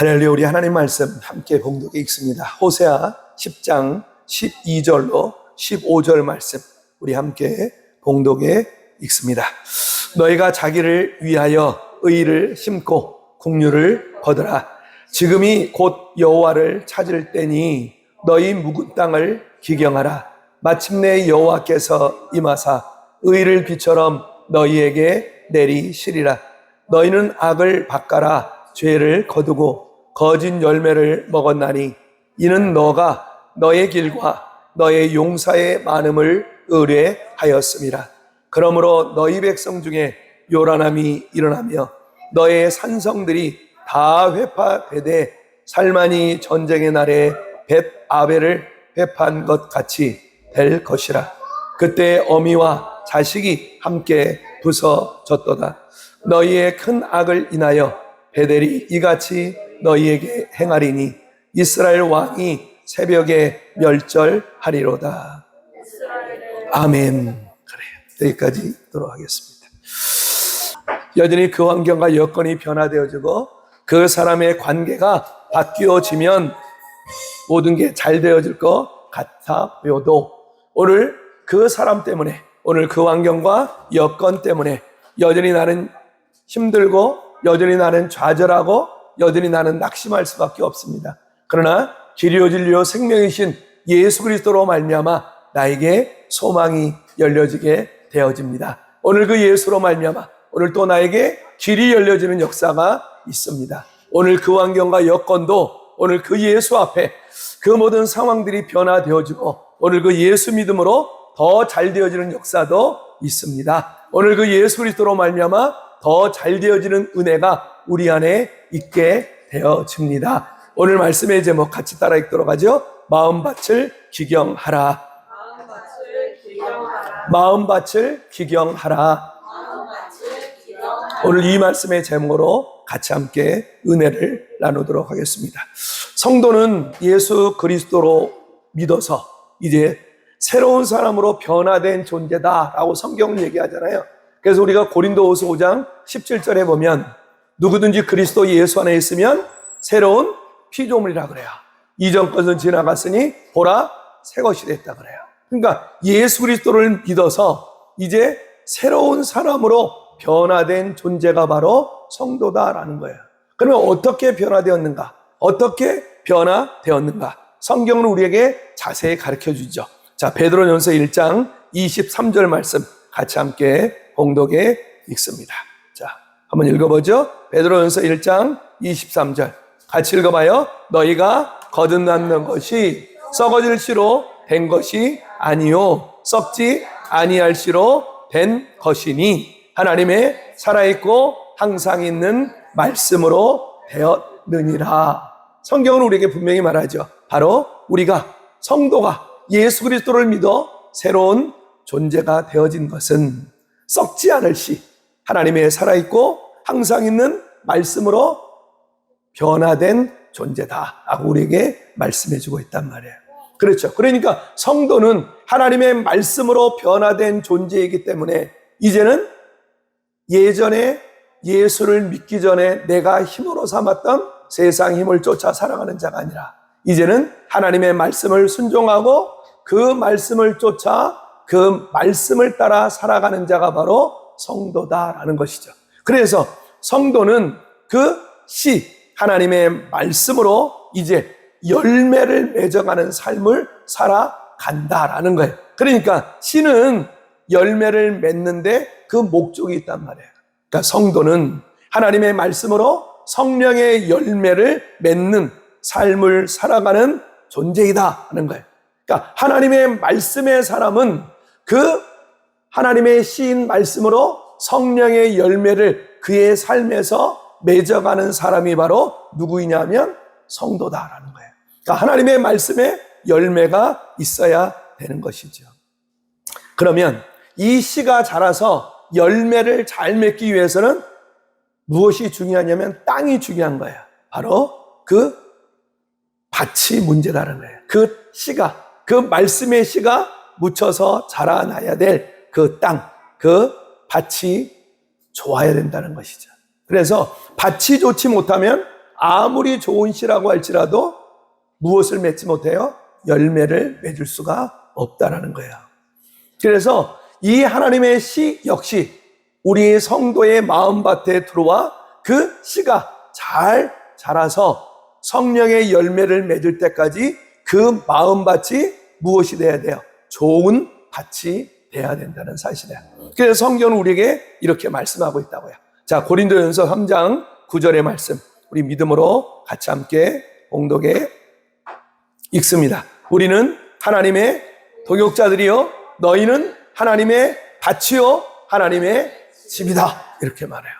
할렐루야. 우리 하나님 말씀 함께 봉독해 읽습니다. 호세아 10장 12절로 15절 말씀 우리 함께 봉독해 읽습니다. 너희가 자기를 위하여 의를 심고 국류를 거두라. 지금이 곧 여호와를 찾을 때니 너희 묵은 땅을 기경하라. 마침내 여호와께서 임하사 의를 비처럼 너희에게 내리시리라. 너희는 악을 바꿔라. 죄를 거두고 거짓 열매를 먹었나니 이는 너가 너의 길과 너의 용사의 많음을 의뢰하였음이라. 그러므로 너희 백성 중에 요란함이 일어나며 너의 산성들이 다 회파되되 살만이 전쟁의 날에 벳 아벨을 회파한 것 같이 될 것이라. 그때 어미와 자식이 함께 부서졌도다. 너희의 큰 악을 인하여 베델이 이같이 너희에게 행하리니 이스라엘 왕이 새벽에 멸절하리로다. 아멘. 그래요. 여기까지 하도록 하겠습니다. 여전히 그 환경과 여건이 변화되어지고 그 사람의 관계가 바뀌어지면 모든 게 잘 되어질 것 같아 보여도 오늘 그 사람 때문에, 오늘 그 환경과 여건 때문에 여전히 나는 힘들고 여전히 나는 좌절하고 여전히 나는 낙심할 수밖에 없습니다. 그러나 길이요 진리요 생명이신 예수 그리스도로 말미암아 나에게 소망이 열려지게 되어집니다. 오늘 그 예수로 말미암아 오늘 또 나에게 길이 열려지는 역사가 있습니다. 오늘 그 환경과 여건도 오늘 그 예수 앞에 그 모든 상황들이 변화되어지고 오늘 그 예수 믿음으로 더 잘 되어지는 역사도 있습니다. 오늘 그 예수 그리스도로 말미암아 더 잘 되어지는 은혜가 우리 안에 있게 되어집니다. 오늘 말씀의 제목 같이 따라 읽도록 하죠. 마음밭을 기경하라. 마음밭을 기경하라. 오늘 이 말씀의 제목으로 같이 함께 은혜를 나누도록 하겠습니다. 성도는 예수 그리스도로 믿어서 이제 새로운 사람으로 변화된 존재다라고 성경은 얘기하잖아요. 그래서 우리가 고린도후서 5장 17절에 보면 누구든지 그리스도 예수 안에 있으면 새로운 피조물이라 그래요. 이전 것은 지나갔으니 보라 새 것이 됐다 그래요. 그러니까 예수 그리스도를 믿어서 이제 새로운 사람으로 변화된 존재가 바로 성도다라는 거예요. 그러면 어떻게 변화되었는가? 어떻게 변화되었는가? 성경은 우리에게 자세히 가르쳐 주죠. 자, 베드로전서 1장 23절 말씀 같이 함께 봉독해 읽습니다. 자, 한번 읽어보죠. 베드로전서 1장 23절 같이 읽어봐요. 너희가 거듭났는 것이 썩어질 씨로 된 것이 아니요 썩지 아니할 씨로 된 것이니 하나님의 살아있고 항상 있는 말씀으로 되었느니라. 성경은 우리에게 분명히 말하죠. 바로 우리가 성도가 예수 그리스도를 믿어 새로운 존재가 되어진 것은 썩지 않을 시 하나님의 살아있고 항상 있는 말씀으로 변화된 존재다라고 우리에게 말씀해주고 있단 말이에요. 그렇죠. 그러니까 성도는 하나님의 말씀으로 변화된 존재이기 때문에 이제는 예전에 예수를 믿기 전에 내가 힘으로 삼았던 세상 힘을 쫓아 살아가는 자가 아니라 이제는 하나님의 말씀을 순종하고 그 말씀을 쫓아 그 말씀을 따라 살아가는 자가 바로 성도다라는 것이죠. 그래서 성도는 그 하나님의 말씀으로 이제 열매를 맺어가는 삶을 살아간다라는 거예요. 그러니까 씨는 열매를 맺는데 그 목적이 있단 말이에요. 그러니까 성도는 하나님의 말씀으로 성령의 열매를 맺는 삶을 살아가는 존재이다 하는 거예요. 그러니까 하나님의 말씀의 사람은 그 하나님의 씨인 말씀으로 성령의 열매를 그의 삶에서 맺어가는 사람이 바로 누구이냐면 성도다라는 거예요. 그러니까 하나님의 말씀에 열매가 있어야 되는 것이죠. 그러면 이 씨가 자라서 열매를 잘 맺기 위해서는 무엇이 중요하냐면 땅이 중요한 거예요. 바로 그 밭이 문제다라는 거예요. 그 씨가, 그 말씀의 씨가 묻혀서 자라나야 될 그 땅, 그 밭이 좋아야 된다는 것이죠. 그래서 밭이 좋지 못하면 아무리 좋은 씨라고 할지라도 무엇을 맺지 못해요? 열매를 맺을 수가 없다라는 거예요. 그래서 이 하나님의 씨 역시 우리 성도의 마음밭에 들어와 그 씨가 잘 자라서 성령의 열매를 맺을 때까지 그 마음밭이 무엇이 돼야 돼요? 좋은 밭이 돼야 된다는 사실이에요. 그래서 성경은 우리에게 이렇게 말씀하고 있다고요. 자, 고린도전서 3장 9절의 말씀, 우리 믿음으로 같이 함께 봉독에 읽습니다. 우리는 하나님의 동역자들이요, 너희는 하나님의 밭이요, 하나님의 집이다. 이렇게 말해요.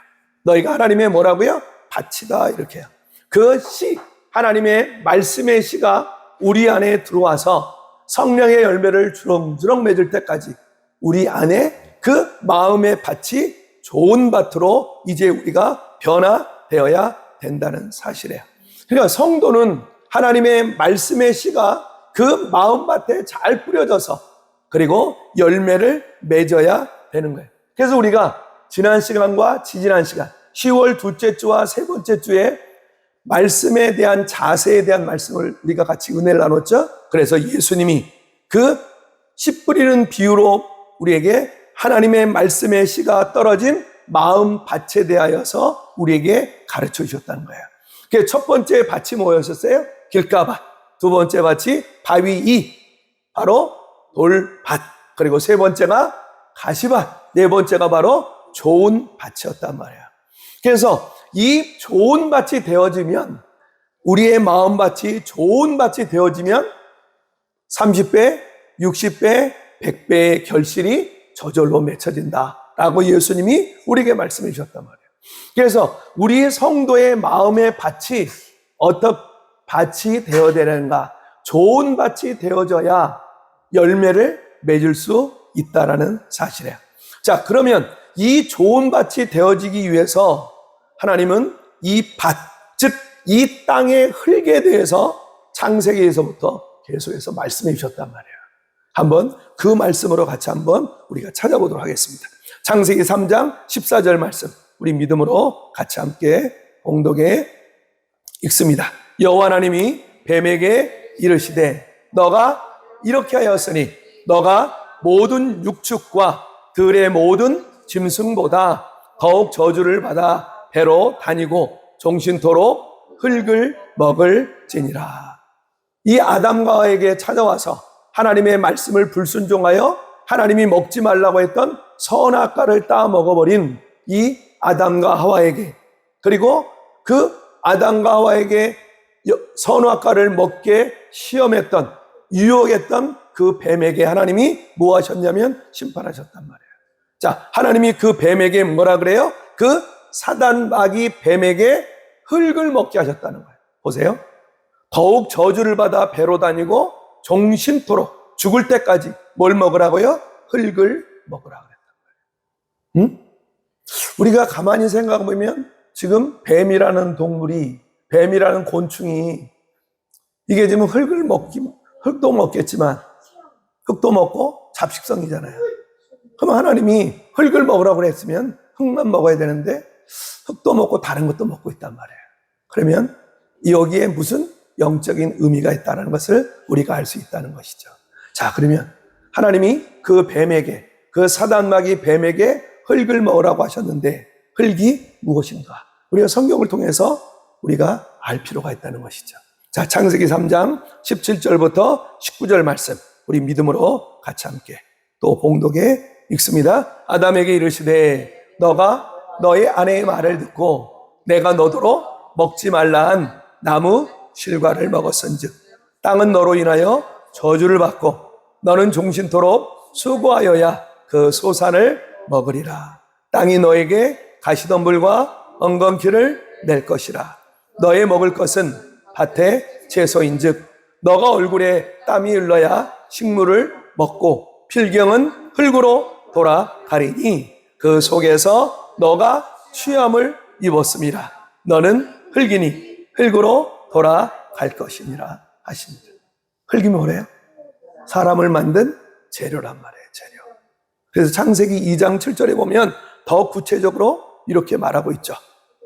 너희가 하나님의 뭐라고요? 밭이다. 이렇게요. 그 씨, 하나님의 말씀의 씨가 우리 안에 들어와서 성령의 열매를 주렁주렁 맺을 때까지 우리 안에 그 마음의 밭이 좋은 밭으로 이제 우리가 변화되어야 된다는 사실이에요. 그러니까 성도는 하나님의 말씀의 씨가 그 마음밭에 잘 뿌려져서 그리고 열매를 맺어야 되는 거예요. 그래서 우리가 지난 시간과 지지난 시간 10월 둘째 주와 세 번째 주에 말씀에 대한 자세에 대한 말씀을 우리가 같이 은혜를 나눴죠. 그래서 예수님이 그 씨 뿌리는 비유로 우리에게 하나님의 말씀의 씨가 떨어진 마음 밭에 대하여서 우리에게 가르쳐 주셨다는 거예요. 그 첫 번째 밭이 뭐였었어요? 길가밭. 두 번째 밭이 바위 바로 돌밭. 그리고 세 번째가 가시밭. 네 번째가 바로 좋은 밭이었단 말이에요. 그래서 이 좋은 밭이 되어지면, 우리의 마음밭이 좋은 밭이 되어지면 30배, 60배, 100배의 결실이 저절로 맺혀진다라고 예수님이 우리에게 말씀해 주셨단 말이에요. 그래서 우리 성도의 마음의 밭이 어떤 밭이 되어야 되는가? 좋은 밭이 되어져야 열매를 맺을 수 있다라는 사실이에요. 자, 그러면 이 좋은 밭이 되어지기 위해서 하나님은 이 밭, 즉 이 땅의 흙에 대해서 창세기에서부터 계속해서 말씀해 주셨단 말이에요. 한번 그 말씀으로 같이 한번 우리가 찾아보도록 하겠습니다. 창세기 3장 14절 말씀, 우리 믿음으로 같이 함께 봉독에 읽습니다. 여호와 하나님이 뱀에게 이르시되 너가 이렇게 하였으니 너가 모든 육축과 들의 모든 짐승보다 더욱 저주를 받아 배로 다니고 종신토록 흙을 먹을지니라. 이 아담과 하와에게 찾아와서 하나님의 말씀을 불순종하여 하나님이 먹지 말라고 했던 선악과를 따 먹어버린 이 아담과 하와에게, 그리고 그 아담과 하와에게 선악과를 먹게 시험했던, 유혹했던 그 뱀에게 하나님이 뭐 하셨냐면 심판하셨단 말이에요. 자, 하나님이 그 뱀에게 뭐라 그래요? 그 사단 마귀 뱀에게 흙을 먹게 하셨다는 거예요. 보세요. 더욱 저주를 받아 배로 다니고 종신토록 죽을 때까지 뭘 먹으라고요? 흙을 먹으라 그랬단 말이에요. 우리가 가만히 생각해 보면 지금 뱀이라는 동물이, 뱀이라는 곤충이, 이게 지금 흙도 먹겠지만 흙도 먹고 잡식성이잖아요. 그럼 하나님이 흙을 먹으라고 했으면 흙만 먹어야 되는데 흙도 먹고 다른 것도 먹고 있단 말이에요. 그러면 여기에 무슨 영적인 의미가 있다는 것을 우리가 알 수 있다는 것이죠. 자, 그러면 하나님이 그 뱀에게, 그 사단마귀 뱀에게 흙을 먹으라고 하셨는데 흙이 무엇인가? 우리가 성경을 통해서 우리가 알 필요가 있다는 것이죠. 자, 창세기 3장 17절부터 19절 말씀, 우리 믿음으로 같이 함께 또 봉독에 읽습니다. 아담에게 이르시되 너가 너의 아내의 말을 듣고 내가 너더러 먹지 말라 한 나무 실과를 먹었은즉 땅은 너로 인하여 저주를 받고 너는 종신토록 수고하여야 그 소산을 먹으리라. 땅이 너에게 가시덤불과 엉겅퀴를 낼 것이라. 너의 먹을 것은 밭의 채소인즉 너가 얼굴에 땀이 흘러야 식물을 먹고 필경은 흙으로 돌아가리니 그 속에서 너가 취함을 입었음이라. 너는 흙이니 흙으로 돌아갈 것이니라 하십니다. 흙이 뭐래요? 사람을 만든 재료란 말이에요. 재료. 그래서 창세기 2장 7절에 보면 더 구체적으로 이렇게 말하고 있죠.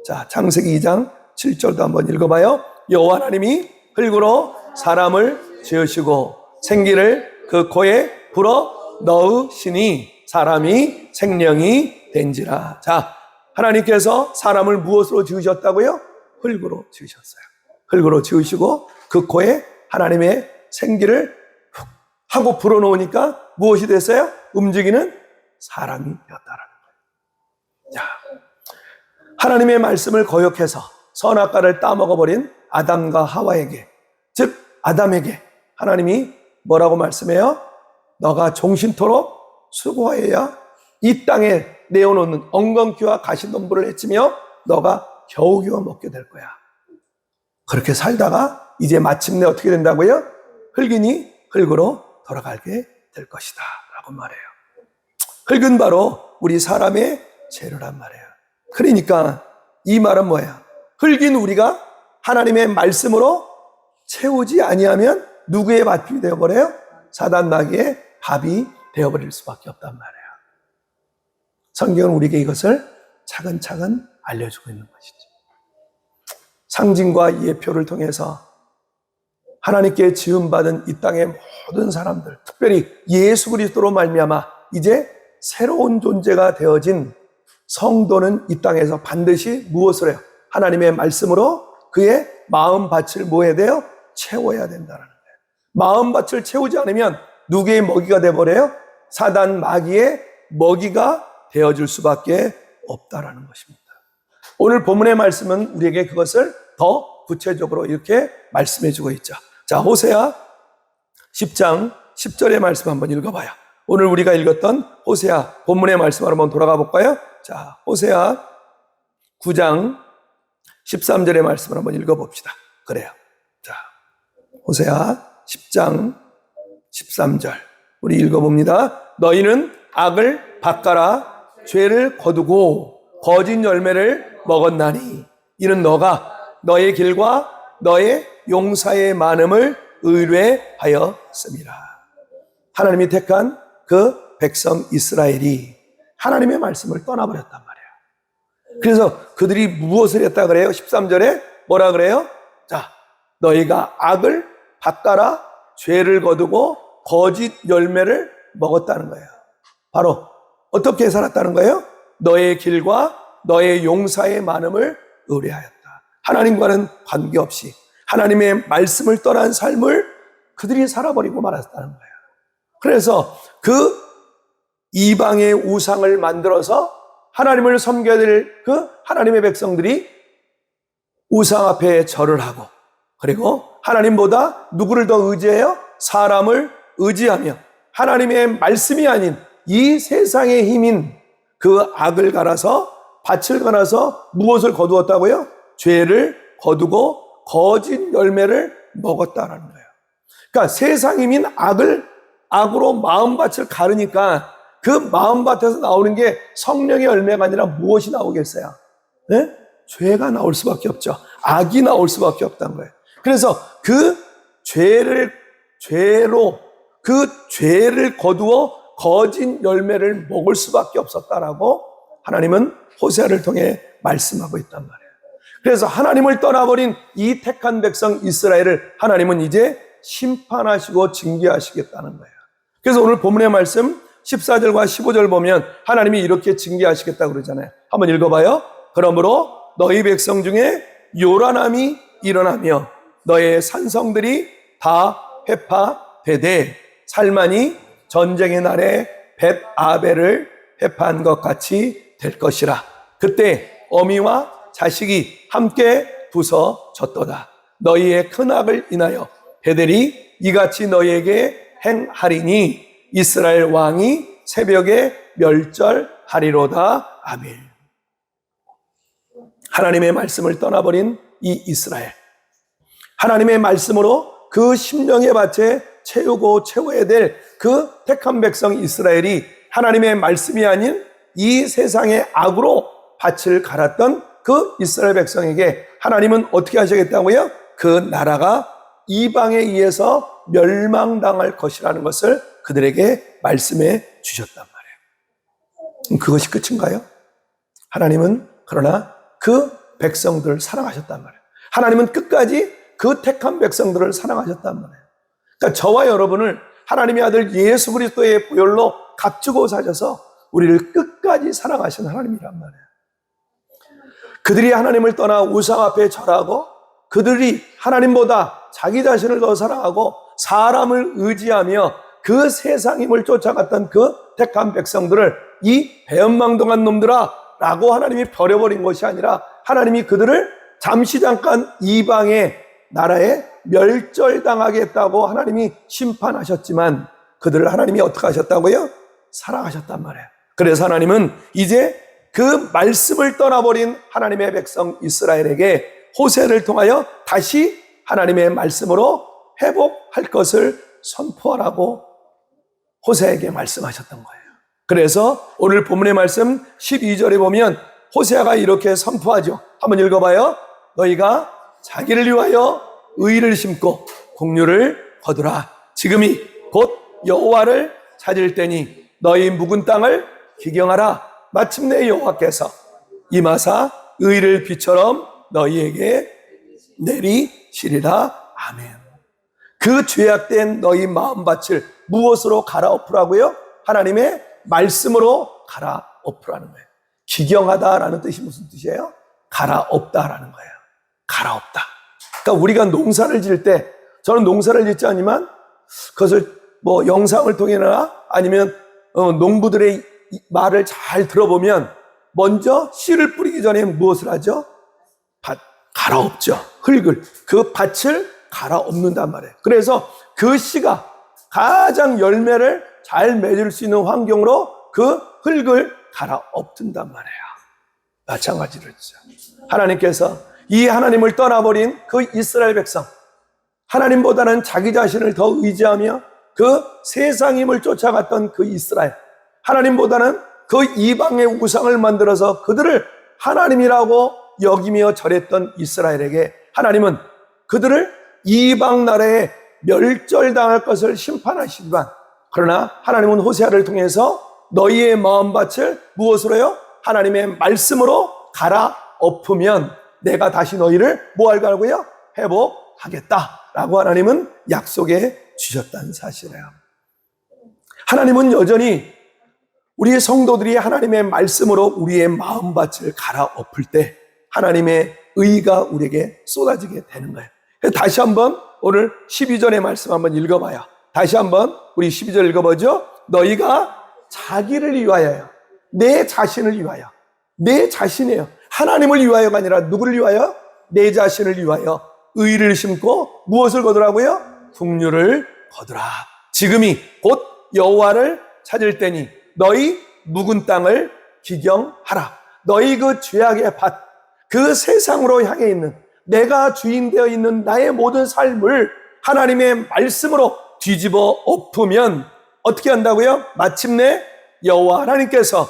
자, 창세기 2장 7절도 한번 읽어봐요. 여호와 하나님이 흙으로 사람을 지으시고 생기를 그 코에 불어 넣으시니 사람이 생명이 된지라. 자, 하나님께서 사람을 무엇으로 지으셨다고요? 흙으로 지으셨어요. 흙으로 지으시고 그 코에 하나님의 생기를 훅 하고 불어넣으니까 무엇이 됐어요? 움직이는 사람이 되었다라는 거예요. 자, 하나님의 말씀을 거역해서 선악과를 따먹어버린 아담과 하와에게, 즉 아담에게 하나님이 뭐라고 말씀해요? 너가 종신토록 수고하여야 이 땅에 내어놓는 엉겅퀴와 가시덤불을 헤치며 너가 겨우겨우 먹게 될 거야. 그렇게 살다가 이제 마침내 어떻게 된다고요? 흙이니 흙으로 돌아가게 될 것이다 라고 말해요. 흙은 바로 우리 사람의 재료란 말이에요. 그러니까 이 말은 뭐야? 흙인 우리가 하나님의 말씀으로 채우지 아니하면 누구의 밥이 되어버려요? 사단 마귀의 밥이 되어버릴 수밖에 없단 말이에요. 성경은 우리에게 이것을 차근차근 알려주고 있는 것이죠. 상징과 예표를 통해서 하나님께 지음받은 이 땅의 모든 사람들, 특별히 예수 그리스도로 말미암아 이제 새로운 존재가 되어진 성도는 이 땅에서 반드시 무엇을 해요? 하나님의 말씀으로 그의 마음밭을 뭐 해야 돼요? 채워야 된다는 거예요. 마음밭을 채우지 않으면 누구의 먹이가 되어버려요? 사단 마귀의 먹이가 되어줄 수밖에 없다라는 것입니다. 오늘 본문의 말씀은 우리에게 그것을 더 구체적으로 이렇게 말씀해주고 있죠. 자, 호세아 10장 10절의 말씀 한번 읽어봐요. 오늘 우리가 읽었던 호세아 본문의 말씀으로 한번 돌아가 볼까요? 자, 호세아 9장 13절의 말씀을 한번 읽어봅시다. 그래요. 자, 호세아 10장 13절 우리 읽어봅니다. 너희는 악을 밭가라 죄를 거두고 거짓 열매를 먹었나니 이는 너가 너의 길과 너의 용사의 많음을 의뢰하였음이라. 하나님이 택한 그 백성 이스라엘이 하나님의 말씀을 떠나버렸단 말이에요. 그래서 그들이 무엇을 했다 그래요? 13절에 뭐라 그래요? 자, 너희가 악을 밭가라 죄를 거두고 거짓 열매를 먹었다는 거예요. 바로 어떻게 살았다는 거예요? 너의 길과 너의 용사의 많음을 의뢰하였다. 하나님과는 관계없이 하나님의 말씀을 떠난 삶을 그들이 살아버리고 말았다는 거예요. 그래서 그 이방의 우상을 만들어서 하나님을 섬겨야 될 그 하나님의 백성들이 우상 앞에 절을 하고 그리고 하나님보다 누구를 더 의지해요? 사람을 의지하며 하나님의 말씀이 아닌 이 세상의 힘인 그 악을 갈아서 밭을 갈아서 무엇을 거두었다고요? 죄를 거두고 거짓 열매를 먹었다라는 거예요. 그러니까 세상 힘인 악으로 마음밭을 가르니까 그 마음밭에서 나오는 게 성령의 열매가 아니라 무엇이 나오겠어요? 네? 죄가 나올 수밖에 없죠. 악이 나올 수밖에 없다는 거예요. 그래서 그 죄를 거두어 거짓 열매를 먹을 수밖에 없었다라고 하나님은 호세아를 통해 말씀하고 있단 말이에요. 그래서 하나님을 떠나버린 이 택한 백성 이스라엘을 하나님은 이제 심판하시고 징계하시겠다는 거예요. 그래서 오늘 본문의 말씀 14절과 15절 보면 하나님이 이렇게 징계하시겠다고 그러잖아요. 한번 읽어봐요. 그러므로 너희 백성 중에 요란함이 일어나며 너의 산성들이 다 회파되되 살만이 전쟁의 날에 벳아벨을 회파한 것 같이 될 것이라. 그때 어미와 자식이 함께 부서졌도다. 너희의 큰 악을 인하여 베델이 이같이 너희에게 행하리니 이스라엘 왕이 새벽에 멸절하리로다. 아멘. 하나님의 말씀을 떠나버린 이 이스라엘, 하나님의 말씀으로 그 심령의 밭에 채워야 될 그 택한 백성 이스라엘이 하나님의 말씀이 아닌 이 세상의 악으로 밭을 갈았던 그 이스라엘 백성에게 하나님은 어떻게 하시겠다고요? 그 나라가 이방에 의해서 멸망당할 것이라는 것을 그들에게 말씀해 주셨단 말이에요. 그것이 끝인가요? 하나님은 그러나 그 백성들을 사랑하셨단 말이에요. 하나님은 끝까지 그 택한 백성들을 사랑하셨단 말이에요. 그러니까 저와 여러분을 하나님의 아들 예수 그리스도의 보혈로 값주고 사셔서 우리를 끝까지 사랑하신 하나님이란 말이에요. 그들이 하나님을 떠나 우상 앞에 절하고 그들이 하나님보다 자기 자신을 더 사랑하고 사람을 의지하며 그 세상 힘을 쫓아갔던 그 택한 백성들을 이 배은망덕한 놈들아 라고 하나님이 버려버린 것이 아니라 하나님이 그들을 잠시 잠깐 이방의 나라에 멸절당하겠다고 하나님이 심판하셨지만 그들을 하나님이 어떻게 하셨다고요? 사랑하셨단 말이에요. 그래서 하나님은 이제 그 말씀을 떠나버린 하나님의 백성 이스라엘에게 호세를 통하여 다시 하나님의 말씀으로 회복할 것을 선포하라고 호세에게 말씀하셨던 거예요. 그래서 오늘 본문의 말씀 12절에 보면 호세아가 이렇게 선포하죠. 한번 읽어봐요. 너희가 자기를 위하여 의를 심고 공류를 거두라. 지금이 곧 여호와를 찾을 때니 너희 묵은 땅을 기경하라. 마침내 여호와께서 임하사 의를 비처럼 너희에게 내리시리라. 아멘. 그 죄악된 너희 마음밭을 무엇으로 갈아엎으라고요? 하나님의 말씀으로 갈아엎으라는 거예요. 기경하다라는 뜻이 무슨 뜻이에요? 갈아엎다라는 거예요. 갈아엎다. 그러니까 우리가 농사를 지을 때, 저는 농사를 짓지 않지만 그것을 뭐 영상을 통해나 아니면 농부들의 말을 잘 들어보면 먼저 씨를 뿌리기 전에 무엇을 하죠? 갈아엎죠. 흙을. 그 밭을 갈아엎는단 말이에요. 그래서 그 씨가 가장 열매를 잘 맺을 수 있는 환경으로 그 흙을 갈아엎든단 말이에요. 마찬가지로 했죠. 하나님께서 이 하나님을 떠나버린 그 이스라엘 백성, 하나님보다는 자기 자신을 더 의지하며 그 세상 힘을 쫓아갔던 그 이스라엘, 하나님보다는 그 이방의 우상을 만들어서 그들을 하나님이라고 여기며 절했던 이스라엘에게 하나님은 그들을 이방 나라에 멸절당할 것을 심판하시지만, 그러나 하나님은 호세아를 통해서 너희의 마음밭을 무엇으로요? 하나님의 말씀으로 갈아엎으면 내가 다시 너희를 뭐 할 거라고요? 회복하겠다라고 하나님은 약속해 주셨다는 사실이에요. 하나님은 여전히 우리의 성도들이 하나님의 말씀으로 우리의 마음밭을 갈아엎을 때 하나님의 의가 우리에게 쏟아지게 되는 거예요. 다시 한번 오늘 12절의 말씀 한번 읽어봐요. 다시 한번 우리 12절 읽어보죠. 너희가 자기를 위하여요. 내 자신을 위하여. 내 자신이에요. 하나님을 위하여가 아니라 누구를 위하여? 내 자신을 위하여 의를 심고 무엇을 거두라고요? 풍류를 거두라. 지금이 곧 여호와를 찾을 때니 너희 묵은 땅을 기경하라. 너희 그 죄악의 밭, 그 세상으로 향해 있는 내가 주인 되어 있는 나의 모든 삶을 하나님의 말씀으로 뒤집어 엎으면 어떻게 한다고요? 마침내 여호와 하나님께서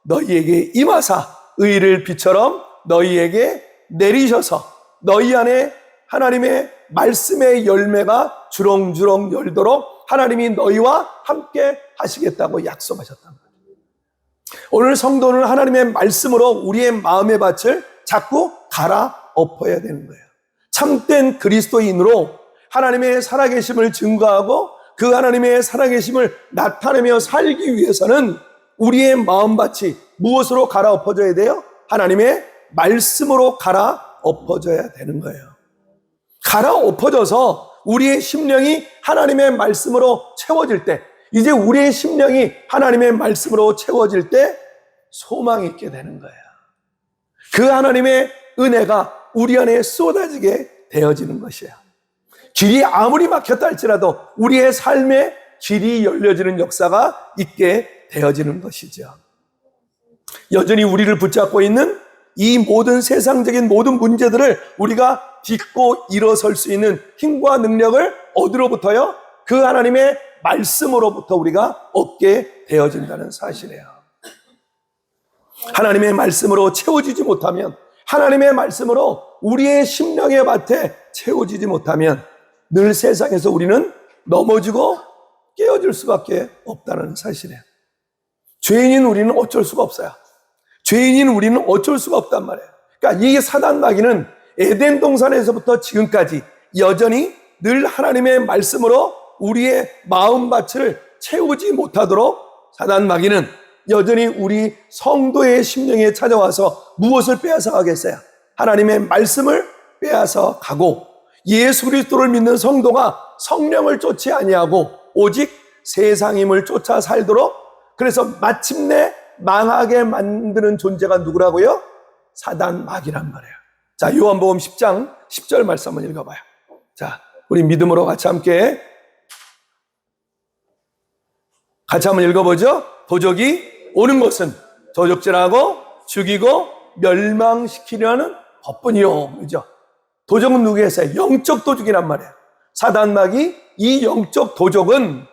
너희에게 임하사 의를 비처럼 너희에게 내리셔서 너희 안에 하나님의 말씀의 열매가 주렁주렁 열도록 하나님이 너희와 함께 하시겠다고 약속하셨단 말이에요. 오늘 성도는 하나님의 말씀으로 우리의 마음의 밭을 자꾸 갈아엎어야 되는 거예요. 참된 그리스도인으로 하나님의 살아계심을 증거하고 그 하나님의 살아계심을 나타내며 살기 위해서는 우리의 마음밭이 무엇으로 갈아엎어져야 돼요? 하나님의 말씀으로 갈아엎어져야 되는 거예요. 갈아엎어져서 우리의 심령이 하나님의 말씀으로 채워질 때, 이제 우리의 심령이 하나님의 말씀으로 채워질 때 소망이 있게 되는 거예요. 그 하나님의 은혜가 우리 안에 쏟아지게 되어지는 것이에요. 길이 아무리 막혔다 할지라도 우리의 삶에 길이 열려지는 역사가 있게 되어지는 것이죠. 여전히 우리를 붙잡고 있는 이 모든 세상적인 모든 문제들을 우리가 딛고 일어설 수 있는 힘과 능력을 어디로부터요? 그 하나님의 말씀으로부터 우리가 얻게 되어진다는 사실이에요. 하나님의 말씀으로 채워지지 못하면, 하나님의 말씀으로 우리의 심령의 밭에 채워지지 못하면 늘 세상에서 우리는 넘어지고 깨어질 수밖에 없다는 사실이에요. 죄인인 우리는 어쩔 수가 없어요. 죄인인 우리는 어쩔 수가 없단 말이에요. 그러니까 이 사단 마귀는 에덴 동산에서부터 지금까지 여전히 늘 하나님의 말씀으로 우리의 마음밭을 채우지 못하도록 사단 마귀는 여전히 우리 성도의 심령에 찾아와서 무엇을 빼앗아 가겠어요? 하나님의 말씀을 빼앗아 가고, 예수 그리스도를 믿는 성도가 성령을 쫓지 아니하고 오직 세상 힘을 쫓아 살도록, 그래서 마침내 망하게 만드는 존재가 누구라고요? 사단 마귀란 말이에요. 자, 요한복음 10장 10절 말씀 한번 읽어봐요. 자, 우리 믿음으로 같이 한번 읽어보죠. 도적이 오는 것은 도적질하고 죽이고 멸망시키려는 법뿐이요. 그죠? 도적은 누구겠어요? 영적 도적이란 말이에요. 사단 마귀, 이 영적 도적은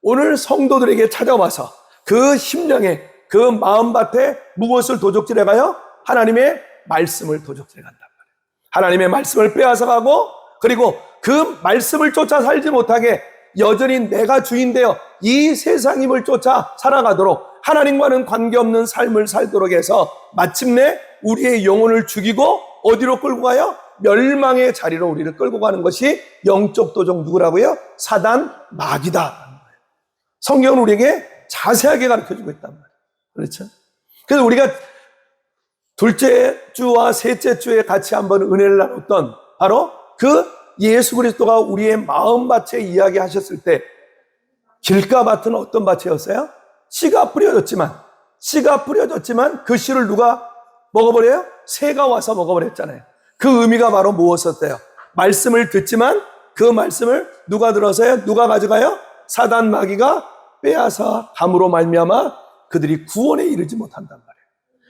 오늘 성도들에게 찾아와서 그 심령에, 그 마음밭에 무엇을 도적질해 가요? 하나님의 말씀을 도적질해 간단 말이에요. 하나님의 말씀을 빼앗아 가고, 그리고 그 말씀을 쫓아 살지 못하게 여전히 내가 주인되어 이 세상 힘을 쫓아 살아가도록, 하나님과는 관계없는 삶을 살도록 해서 마침내 우리의 영혼을 죽이고 어디로 끌고 가요? 멸망의 자리로 우리를 끌고 가는 것이 영적 도적 누구라고요? 사단 마귀다. 성경은 우리에게 자세하게 가르쳐주고 있단 말이에요. 그렇죠? 그래서 우리가 둘째 주와 셋째 주에 같이 한번 은혜를 나눴던 바로 그 예수 그리스도가 우리의 마음밭에 이야기하셨을 때 길가밭은 어떤 밭이었어요? 씨가 뿌려졌지만 그 씨를 누가 먹어버려요? 새가 와서 먹어버렸잖아요. 그 의미가 바로 무엇이었대요? 말씀을 듣지만 그 말씀을 누가 들어서요? 누가 가져가요? 사단 마귀가 빼앗아 감으로 말미암아 그들이 구원에 이르지 못한단 말이에요.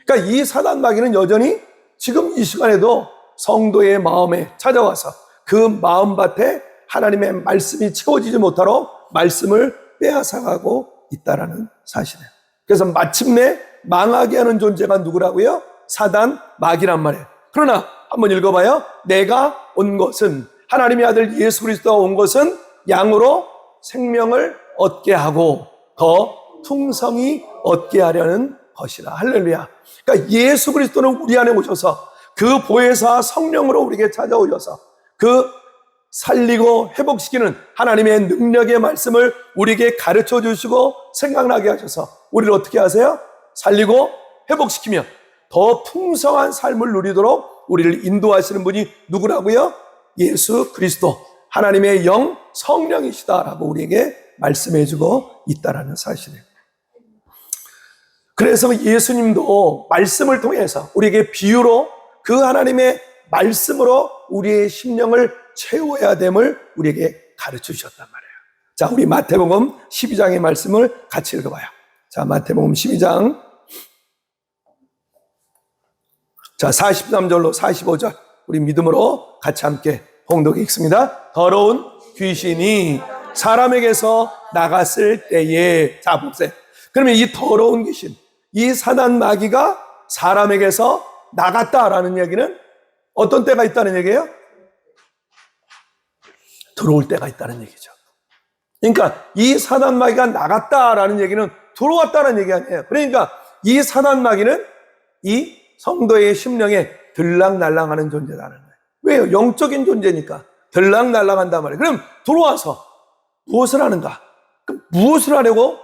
그러니까 이 사단 마귀는 여전히 지금 이 시간에도 성도의 마음에 찾아와서 그 마음밭에 하나님의 말씀이 채워지지 못하도록 말씀을 빼앗아가고 있다라는 사실이에요. 그래서 마침내 망하게 하는 존재가 누구라고요? 사단 마귀란 말이에요. 그러나 한번 읽어봐요. 내가 온 것은, 하나님의 아들 예수 그리스도가 온 것은 양으로 생명을 얻게 하고 더 풍성히 얻게 하려는 것이라. 할렐루야. 그러니까 예수 그리스도는 우리 안에 오셔서 그 보혜사 성령으로 우리에게 찾아오셔서 그 살리고 회복시키는 하나님의 능력의 말씀을 우리에게 가르쳐 주시고 생각나게 하셔서 우리를 어떻게 하세요? 살리고 회복시키며 더 풍성한 삶을 누리도록 우리를 인도하시는 분이 누구라고요? 예수 그리스도, 하나님의 영 성령이시다라고 우리에게 말씀해 주고 있다라는 사실이에요. 그래서 예수님도 말씀을 통해서 우리에게 비유로 그 하나님의 말씀으로 우리의 심령을 채워야 됨을 우리에게 가르쳐 주셨단 말이에요. 자, 우리 마태복음 12장의 말씀을 같이 읽어봐요. 자, 마태복음 12장. 자, 43절로 45절. 우리 믿음으로 같이 함께 봉독해 읽습니다. 더러운 귀신이 사람에게서 나갔을 때에, 자, 보세요. 그러면 이 더러운 귀신, 이 사단 마귀가 사람에게서 나갔다라는 얘기는 어떤 때가 있다는 얘기예요? 들어올 때가 있다는 얘기죠. 그러니까 이 사단 마귀가 나갔다라는 얘기는 들어왔다는 얘기 아니에요. 그러니까 이 사단 마귀는 이 성도의 심령에 들락날락하는 존재라는 거예요. 왜요? 영적인 존재니까 들락날락한단 말이에요. 그럼 들어와서 무엇을 하는가? 그럼 무엇을 하려고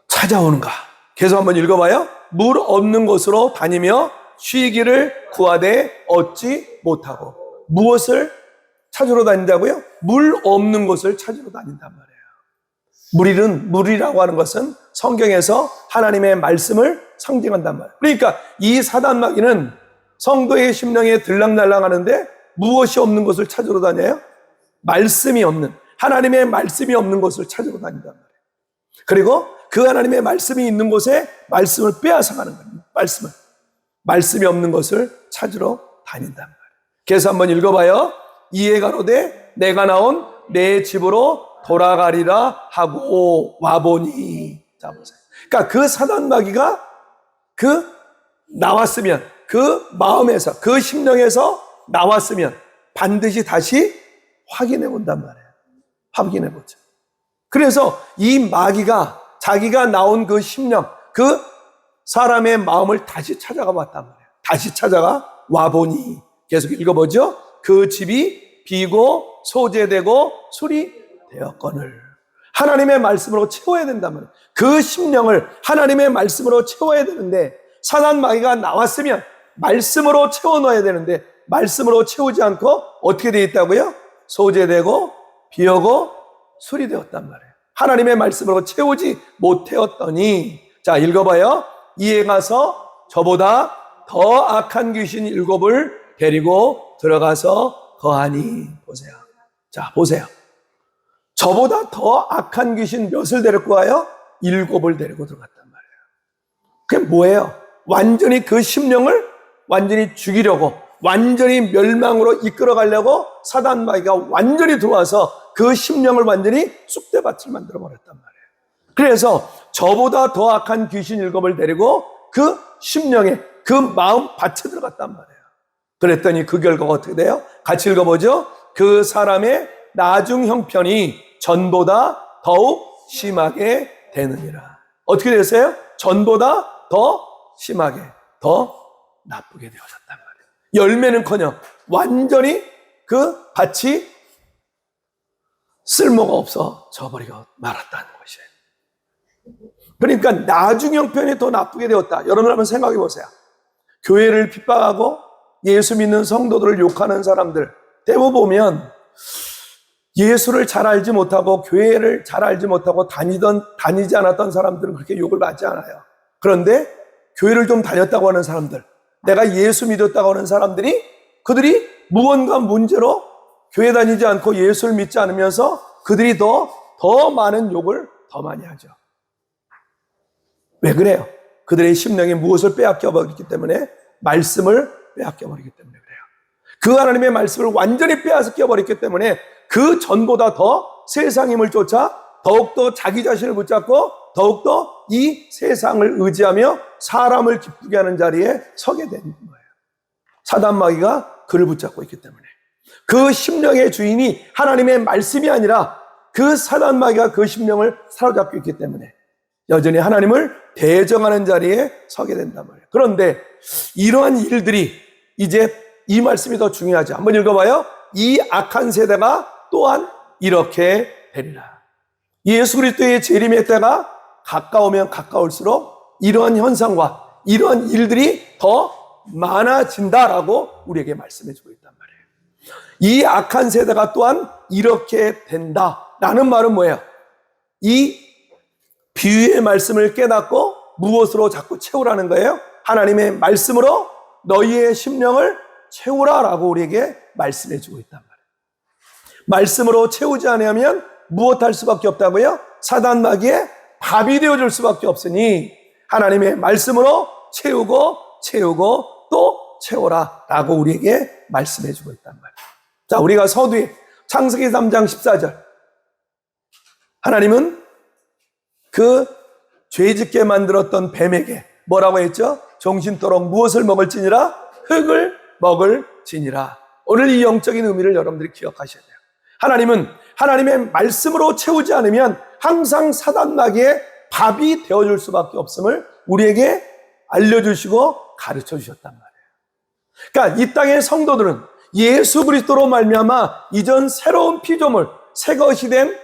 찾아오는가? 계속 한번 읽어봐요. 물 없는 곳으로 다니며 쉬기를 구하되 얻지 못하고. 무엇을 찾으러 다닌다고요? 물 없는 곳을 찾으러 다닌단 말이에요. 물이라고 하는 것은 성경에서 하나님의 말씀을 상징한단 말이에요. 그러니까 이 사단 마귀는 성도의 심령에 들락날락하는데 무엇이 없는 곳을 찾으러 다녀요? 말씀이 없는, 하나님의 말씀이 없는 곳을 찾으러 다닌단 말이에요. 그리고 그 하나님의 말씀이 있는 곳에 말씀을 빼앗아가는 거예요. 말씀이 없는 것을 찾으러 다닌단 말이에요. 그래서 한번 읽어봐요. 이에 가로되 내가 나온 내 집으로 돌아가리라 하고 와보니. 자, 보세요. 그러니까 그 사단 마귀가 나왔으면, 그 마음에서, 그 심령에서 나왔으면 반드시 다시 확인해 본단 말이에요. 확인해 보죠. 그래서 이 마귀가 자기가 나온 그 심령, 그 사람의 마음을 다시 찾아가 봤단 말이에요. 다시 찾아가 와보니, 계속 읽어보죠. 그 집이 비고 소재되고 술이 되었거늘. 하나님의 말씀으로 채워야 된단 말이에요. 그 심령을 하나님의 말씀으로 채워야 되는데, 사단 마귀가 나왔으면 말씀으로 채워 넣어야 되는데, 말씀으로 채우지 않고 어떻게 되어 있다고요? 소재되고 비어고 술이 되었단 말이에요. 하나님의 말씀으로 채우지 못하였더니, 자, 읽어봐요. 이에 가서 저보다 더 악한 귀신 7을 데리고 들어가서 거하니. 보세요. 자, 보세요. 저보다 더 악한 귀신 몇을 데리고 가요? 7을 데리고 들어갔단 말이에요. 그게 뭐예요? 완전히 그 심령을 완전히 죽이려고, 완전히 멸망으로 이끌어가려고 사단 마귀가 완전히 들어와서 그 심령을 완전히 쑥대밭을 만들어 버렸단 말이에요. 그래서 저보다 더 악한 귀신 7을 데리고 그 심령에, 그 마음 밭에 들어갔단 말이에요. 그랬더니 그 결과가 어떻게 돼요? 같이 읽어보죠. 그 사람의 나중 형편이 전보다 더욱 심하게 되느니라. 어떻게 됐어요? 전보다 더 심하게, 더 나쁘게 되어졌단 말이에요. 열매는커녕 완전히 그 밭이 쓸모가 없어 져버리고 말았다는 것이에요. 그러니까 나중 형편이 더 나쁘게 되었다. 여러분 한번 생각해 보세요. 교회를 핍박하고 예수 믿는 성도들을 욕하는 사람들 대부분 보면 예수를 잘 알지 못하고 교회를 잘 알지 못하고 다니지 않았던 사람들은 그렇게 욕을 받지 않아요. 그런데 교회를 좀 다녔다고 하는 사람들, 내가 예수 믿었다고 하는 사람들이, 그들이 무언가 문제로 교회 다니지 않고 예수를 믿지 않으면서 그들이 더 많은 욕을 더 많이 하죠. 왜 그래요? 그들의 심령에 무엇을 빼앗겨 버리기 때문에, 말씀을 빼앗겨 버리기 때문에 그래요. 그 하나님의 말씀을 완전히 빼앗겨 버렸기 때문에 그 전보다 더 세상 힘을 쫓아 더욱더 자기 자신을 붙잡고 더욱더 이 세상을 의지하며 사람을 기쁘게 하는 자리에 서게 되는 거예요. 사단 마귀가 그를 붙잡고 있기 때문에. 그 심령의 주인이 하나님의 말씀이 아니라 그 사단 마귀가 그 심령을 사로잡고 있기 때문에 여전히 하나님을 대적하는 자리에 서게 된단 말이에요. 그런데 이러한 일들이, 이제 이 말씀이 더 중요하죠. 한번 읽어봐요. 이 악한 세대가 또한 이렇게 되리라. 예수 그리스도의 재림의 때가 가까우면 가까울수록 이러한 현상과 이러한 일들이 더 많아진다라고 우리에게 말씀해주고 있단 말이에요. 이 악한 세대가 또한 이렇게 된다라는 말은 뭐예요? 이 비유의 말씀을 깨닫고 무엇으로 자꾸 채우라는 거예요? 하나님의 말씀으로 너희의 심령을 채우라라고 우리에게 말씀해주고 있단 말이에요. 말씀으로 채우지 않으면 무엇할 수밖에 없다고요? 사단 마귀의 밥이 되어줄 수밖에 없으니 하나님의 말씀으로 채우고 또 채워라라고 우리에게 말씀해주고 있단 말이에요. 자, 우리가 서두에 창세기 3장 14절, 하나님은 그 죄짓게 만들었던 뱀에게 뭐라고 했죠? 정신토록 무엇을 먹을지니라? 흙을 먹을지니라. 오늘 이 영적인 의미를 여러분들이 기억하셔야 돼요. 하나님은 하나님의 말씀으로 채우지 않으면 항상 사단 마귀의 밥이 되어줄 수밖에 없음을 우리에게 알려주시고 가르쳐 주셨단 말이에요. 그러니까 이 땅의 성도들은 예수 그리스도로 말미암아 이전 새로운 피조물, 새 것이 된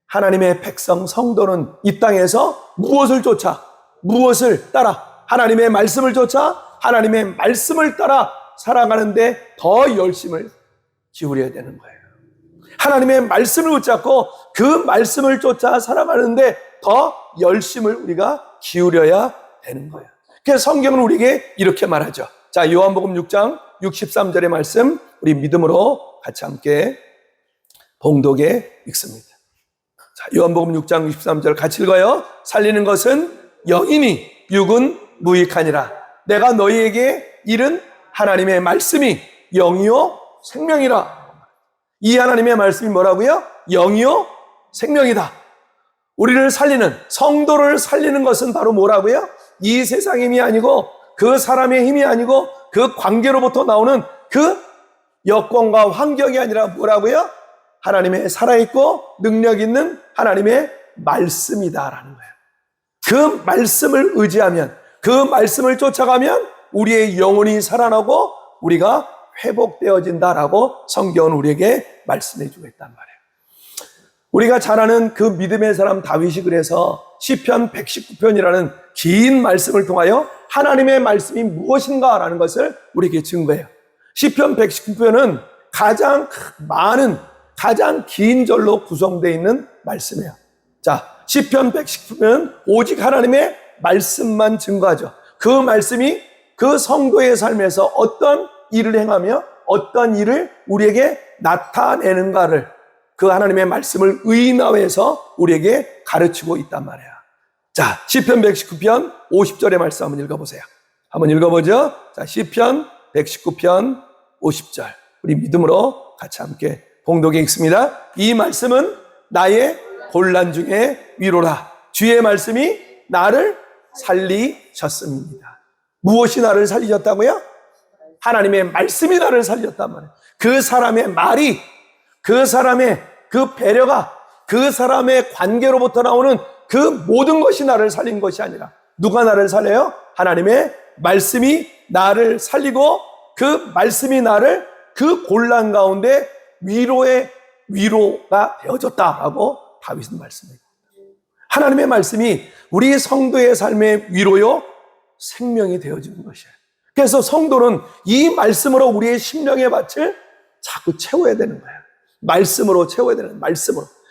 하나님의 백성 성도는 이 땅에서 무엇을 쫓아, 무엇을 따라, 하나님의 말씀을 쫓아 하나님의 말씀을 따라 살아가는데 더 열심을 기울여야 되는 거예요. 하나님의 말씀을 붙잡고 그 말씀을 쫓아 살아가는데 더 열심을 우리가 기울여야 되는 거예요. 그래서 성경은 우리에게 이렇게 말하죠. 자, 요한복음 6장 63절의 말씀 우리 믿음으로 같이 함께 봉독에 읽습니다. 자, 요한복음 6장 63절 같이 읽어요. 살리는 것은 영이니 육은 무익하니라. 내가 너희에게 이른 하나님의 말씀이 영이요 생명이라. 이 하나님의 말씀이 뭐라고요? 영이요 생명이다. 우리를 살리는, 성도를 살리는 것은 바로 뭐라고요? 이 세상의 힘이 아니고, 그 사람의 힘이 아니고, 그 관계로부터 나오는 그 여건과 환경이 아니라 뭐라고요? 하나님의 살아있고 능력 있는 하나님의 말씀이다라는 거예요. 그 말씀을 의지하면, 그 말씀을 쫓아가면 우리의 영혼이 살아나고 우리가 회복되어진다라고 성경은 우리에게 말씀해 주고 있단 말이에요. 우리가 잘 아는 그 믿음의 사람 다윗이 그래서 시편 119편이라는 긴 말씀을 통하여 하나님의 말씀이 무엇인가라는 것을 우리에게 증거해요. 시편 119편은 가장 많은, 가장 긴 절로 구성되어 있는 말씀이에요. 자, 시편 119편은 오직 하나님의 말씀만 증거하죠. 그 말씀이 그 성도의 삶에서 어떤 일을 행하며 어떤 일을 우리에게 나타내는가를 그 하나님의 말씀을 의인화해서 우리에게 가르치고 있단 말이야. 자, 시편 119편 50절의 말씀 한번 읽어보세요. 한번 읽어보죠. 자, 시편 119편 50절. 우리 믿음으로 같이 함께 봉독해 읽습니다. 이 말씀은 나의 곤란 중에 위로라. 주의 말씀이 나를 살리셨습니다. 무엇이 나를 살리셨다고요? 하나님의 말씀이 나를 살렸단 말이에요. 그 사람의 말이, 그 사람의 그 배려가, 그 사람의 관계로부터 나오는 그 모든 것이 나를 살린 것이 아니라 누가 나를 살려요? 하나님의 말씀이 나를 살리고 그 말씀이 나를 그 곤란 가운데 위로가 되어졌다라고 다윗은 말씀해요. 하나님의 말씀이 우리 성도의 삶의 위로요, 생명이 되어지는 것이에요. 그래서 성도는 이 말씀으로 우리의 심령의 밭을 자꾸 채워야 되는 거예요. 말씀으로 채워야 되는,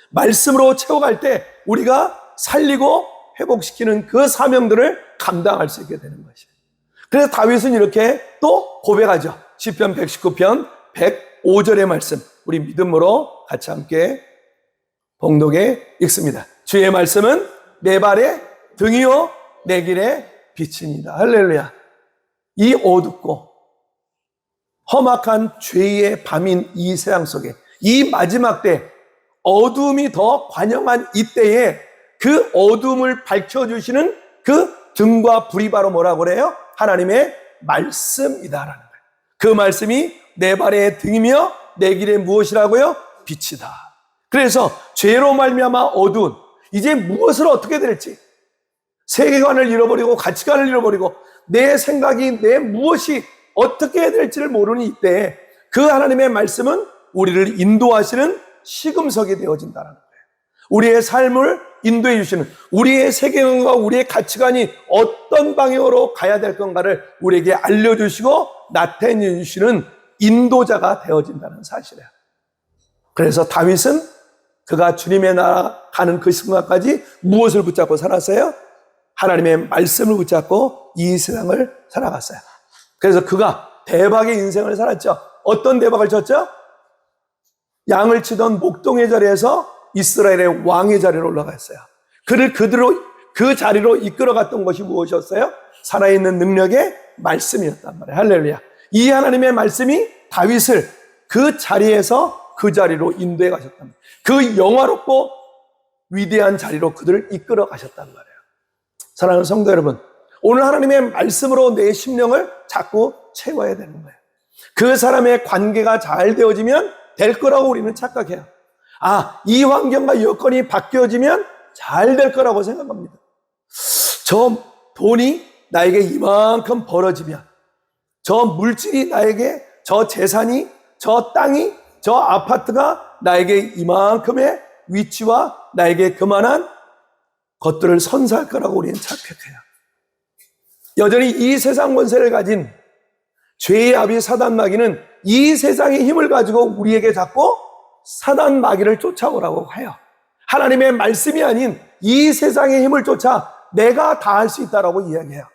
말씀으로 채워갈 때 우리가 살리고 회복시키는 그 사명들을 감당할 수 있게 되는 것이에요. 그래서 다윗은 이렇게 또 고백하죠. 시편 119편 105절의 말씀, 우리 믿음으로 같이 함께 봉독해 읽습니다. 주의 말씀은 내 발의 등이요 내 길의 빛입니다. 할렐루야. 이 어둡고 험악한 죄의 밤인 이 세상 속에 이 마지막 때 어둠이 더 관영한 이때에 그 어둠을 밝혀주시는 그 등과 불이 바로 뭐라고 그래요? 하나님의 말씀이다라는 거예요. 그 말씀이 내 발의 등이며 내 길의 무엇이라고요? 빛이다. 그래서 죄로 말미암아 어두운 이제 무엇을 어떻게 될지 세계관을 잃어버리고 가치관을 잃어버리고 내 생각이 내 무엇이 어떻게 해야 될지를 모르는 이때에 그 하나님의 말씀은 우리를 인도하시는 시금석이 되어진다는 거예요. 우리의 삶을 인도해 주시는, 우리의 세계관과 우리의 가치관이 어떤 방향으로 가야 될 건가를 우리에게 알려주시고 나타내 주시는 인도자가 되어진다는 사실이에요. 그래서 다윗은 그가 주님의 나라 가는 그 순간까지 무엇을 붙잡고 살았어요? 하나님의 말씀을 붙잡고 이 세상을 살아갔어요. 그래서 그가 대박의 인생을 살았죠. 어떤 대박을 쳤죠? 양을 치던 목동의 자리에서 이스라엘의 왕의 자리로 올라갔어요. 그를 그 자리로 이끌어갔던 것이 무엇이었어요? 살아있는 능력의 말씀이었단 말이에요. 할렐루야. 이 하나님의 말씀이 다윗을 그 자리에서 그 자리로 인도해 가셨단 말이에요. 그 영화롭고 위대한 자리로 그들을 이끌어 가셨단 말이에요. 사랑하는 성도 여러분, 오늘 하나님의 말씀으로 내 심령을 자꾸 채워야 되는 거예요. 그 사람의 관계가 잘 되어지면 될 거라고 우리는 착각해요. 아, 이 환경과 여건이 바뀌어지면 잘 될 거라고 생각합니다. 저 돈이 나에게 이만큼 벌어지면, 저 물질이 나에게, 저 재산이, 저 땅이, 저 아파트가 나에게 이만큼의 위치와 나에게 그만한 것들을 선사할 거라고 우리는 착각해요. 여전히 이 세상 권세를 가진 죄의 아비 사단 마귀는 이 세상의 힘을 가지고 우리에게 자꾸 사단 마귀를 쫓아오라고 해요. 하나님의 말씀이 아닌 이 세상의 힘을 쫓아 내가 다 할 수 있다라고 이야기해요.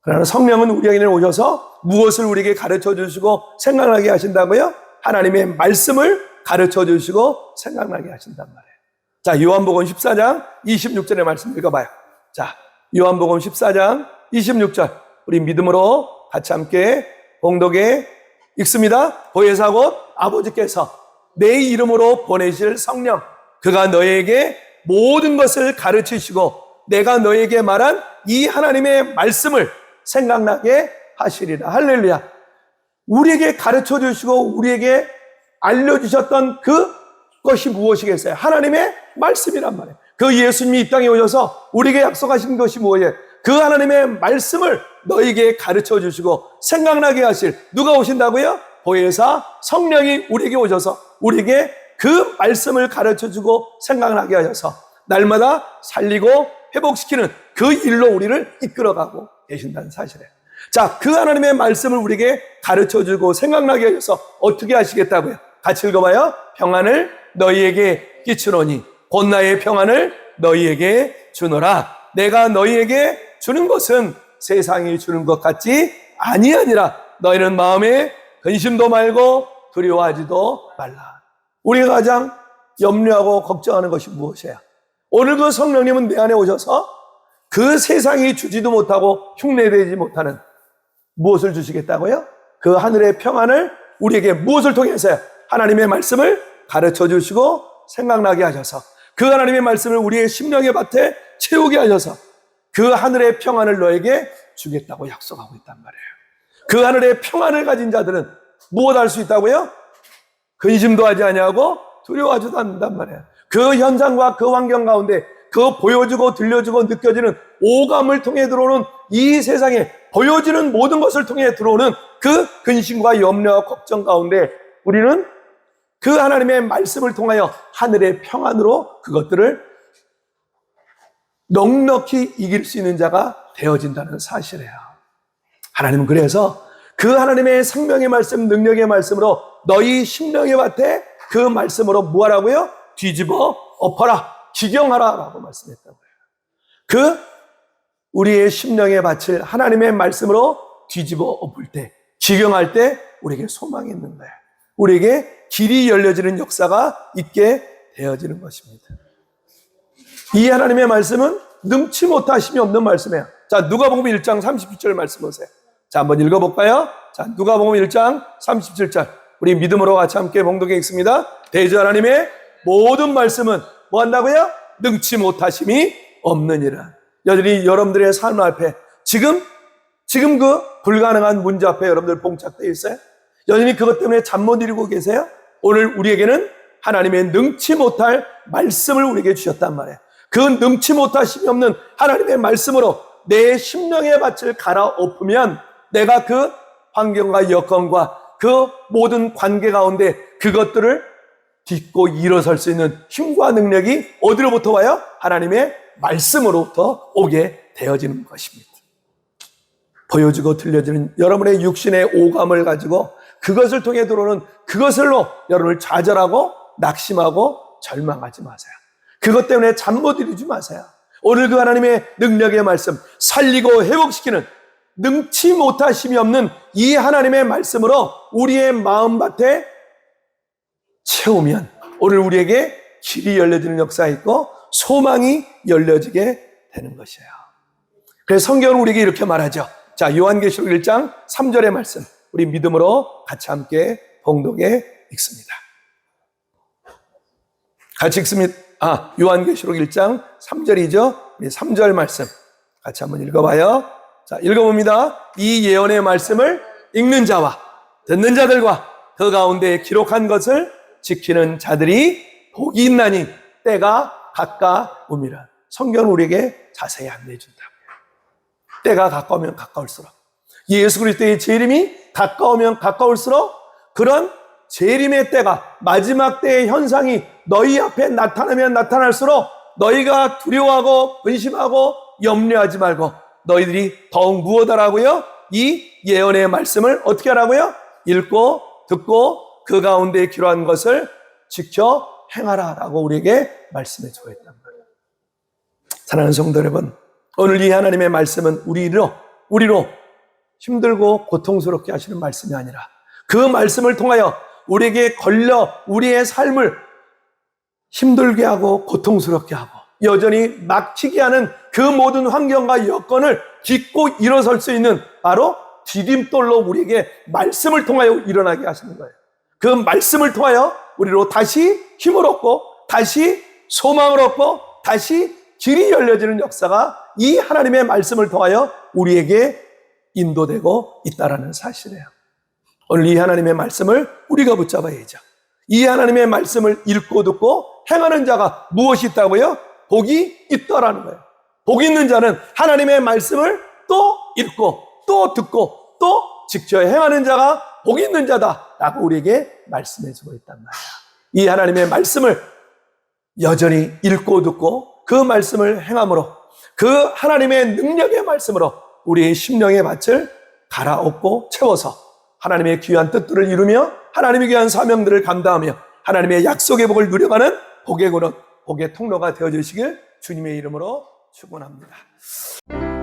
그러나 성령은 우리에게 오셔서 무엇을 우리에게 가르쳐 주시고 생각나게 하신다고요? 하나님의 말씀을 가르쳐 주시고 생각나게 하신단 말이에요. 자, 요한복음 14장 26절의 말씀 읽어봐요. 자, 요한복음 14장 26절 우리 믿음으로 같이 함께 봉독해 읽습니다. 보혜사 곧 아버지께서 내 이름으로 보내실 성령, 그가 너에게 모든 것을 가르치시고 내가 너에게 말한 이 하나님의 말씀을 생각나게 하시리라. 할렐루야. 우리에게 가르쳐 주시고 우리에게 알려주셨던 그것이 무엇이겠어요? 하나님의 말씀이란 말이에요. 그 예수님이 이 땅에 오셔서 우리에게 약속하신 것이 무엇이에요? 그 하나님의 말씀을 너에게 가르쳐 주시고 생각나게 하실 누가 오신다고요? 보혜사 성령이 우리에게 오셔서 우리에게 그 말씀을 가르쳐 주고 생각나게 하셔서 날마다 살리고 회복시키는 그 일로 우리를 이끌어가고 계신다는 사실이에요. 자, 그 하나님의 말씀을 우리에게 가르쳐 주고 생각나게 하셔서 어떻게 하시겠다고요? 같이 읽어봐요. 평안을 너희에게 끼치노니 곧 나의 평안을 너희에게 주노라. 내가 너희에게 주는 것은 세상이 주는 것 같지 아니하니라. 너희는 마음에 근심도 말고 두려워하지도 말라. 우리가 가장 염려하고 걱정하는 것이 무엇이야? 오늘 그 성령님은 내 안에 오셔서 그 세상이 주지도 못하고 흉내내지 못하는 무엇을 주시겠다고요? 그 하늘의 평안을 우리에게 무엇을 통해서요? 하나님의 말씀을 가르쳐 주시고 생각나게 하셔서 그 하나님의 말씀을 우리의 심령의 밭에 채우게 하셔서 그 하늘의 평안을 너에게 주겠다고 약속하고 있단 말이에요. 그 하늘의 평안을 가진 자들은 무엇 할 수 있다고요? 근심도 하지 아니하고 두려워하지도 않는단 말이에요. 그 현상과 그 환경 가운데 그 보여주고 들려주고 느껴지는 오감을 통해 들어오는 이 세상에 보여지는 모든 것을 통해 들어오는 그 근심과 염려와 걱정 가운데 우리는 그 하나님의 말씀을 통하여 하늘의 평안으로 그것들을 넉넉히 이길 수 있는 자가 되어진다는 사실이에요. 하나님은 그래서 그 하나님의 생명의 말씀, 능력의 말씀으로 너희 심령의 밭에 그 말씀으로 뭐하라고요? 뒤집어 엎어라, 기경하라 라고 말씀했다고요. 그 우리의 심령의 밭을 하나님의 말씀으로 뒤집어 엎을 때, 기경할 때 우리에게 소망이 있는 거예요. 우리에게 길이 열려지는 역사가 있게 되어지는 것입니다. 이 하나님의 말씀은 능치 못하심이 없는 말씀이에요. 자, 누가복음 1장 37절 말씀 보세요. 자, 한번 읽어볼까요? 자, 누가복음 1장 37절. 우리 믿음으로 같이 함께 봉독해 읽습니다. 대저 하나님의 모든 말씀은 뭐 한다고요? 능치 못하심이 없느니라. 여전히 여러분들의 삶 앞에 지금 그 불가능한 문제 앞에 여러분들 봉착되어 있어요? 여전히 그것 때문에 잠 못 이루고 계세요? 오늘 우리에게는 하나님의 능치 못할 말씀을 우리에게 주셨단 말이에요. 그 능치 못하심이 없는 하나님의 말씀으로 내 심령의 밭을 갈아엎으면 내가 그 환경과 여건과 그 모든 관계 가운데 그것들을 딛고 일어설 수 있는 힘과 능력이 어디로부터 와요? 하나님의 말씀으로부터 오게 되어지는 것입니다. 보여주고 들려지는 여러분의 육신의 오감을 가지고 그것을 통해 들어오는 그것을로 여러분을 좌절하고 낙심하고 절망하지 마세요. 그것 때문에 잠 못 이루지 마세요. 오늘 그 하나님의 능력의 말씀, 살리고 회복시키는 능치 못하심이 없는 이 하나님의 말씀으로 우리의 마음밭에 채우면 오늘 우리에게 길이 열려지는 역사가 있고 소망이 열려지게 되는 것이에요. 그래서 성경은 우리에게 이렇게 말하죠. 자, 요한계시록 1장 3절의 말씀 우리 믿음으로 같이 함께 봉독해 읽습니다. 같이 읽습니다. 요한계시록 1장 3절이죠. 우리 3절 말씀 같이 한번 읽어봐요. 자, 읽어봅니다. 이 예언의 말씀을 읽는 자와 듣는 자들과 그 가운데 기록한 것을 지키는 자들이 복이 있나니 때가 가까움이라. 성경은 우리에게 자세히 안내해 준다고요. 때가 가까우면 가까울수록 예수 그리스도의 재림이 가까우면 가까울수록 그런 재림의 때가 마지막 때의 현상이 너희 앞에 나타나면 나타날수록 너희가 두려워하고 근심하고 염려하지 말고 너희들이 더욱 무엇하라고요? 이 예언의 말씀을 어떻게 하라고요? 읽고 듣고 그 가운데 기록한 것을 지켜 행하라라고 우리에게 말씀해 주었단 말이에요. 사랑하는 성도 여러분, 오늘 이 하나님의 말씀은 우리로 힘들고 고통스럽게 하시는 말씀이 아니라 그 말씀을 통하여 우리에게 걸려 우리의 삶을 힘들게 하고 고통스럽게 하고 여전히 막히게 하는 그 모든 환경과 여건을 딛고 일어설 수 있는 바로 디딤돌로 우리에게 말씀을 통하여 일어나게 하시는 거예요. 그 말씀을 통하여 우리로 다시 힘을 얻고 다시 소망을 얻고 다시 길이 열려지는 역사가 이 하나님의 말씀을 통하여 우리에게 인도되고 있다는 사실이에요. 오늘 이 하나님의 말씀을 우리가 붙잡아야죠. 이 하나님의 말씀을 읽고 듣고 행하는 자가 무엇이 있다고요? 복이 있다라는 거예요. 복 있는 자는 하나님의 말씀을 또 읽고 또 듣고 또 지켜 행하는 자가 복 있는 자다라고 우리에게 말씀해주고 있단 말이야. 이 하나님의 말씀을 여전히 읽고 듣고 그 말씀을 행함으로 그 하나님의 능력의 말씀으로 우리의 심령의 밭을 갈아엎고 채워서 하나님의 귀한 뜻들을 이루며 하나님의 귀한 사명들을 감당하며 하나님의 약속의 복을 누려가는 복의 그릇, 복의 통로가 되어주시길 주님의 이름으로 축원합니다.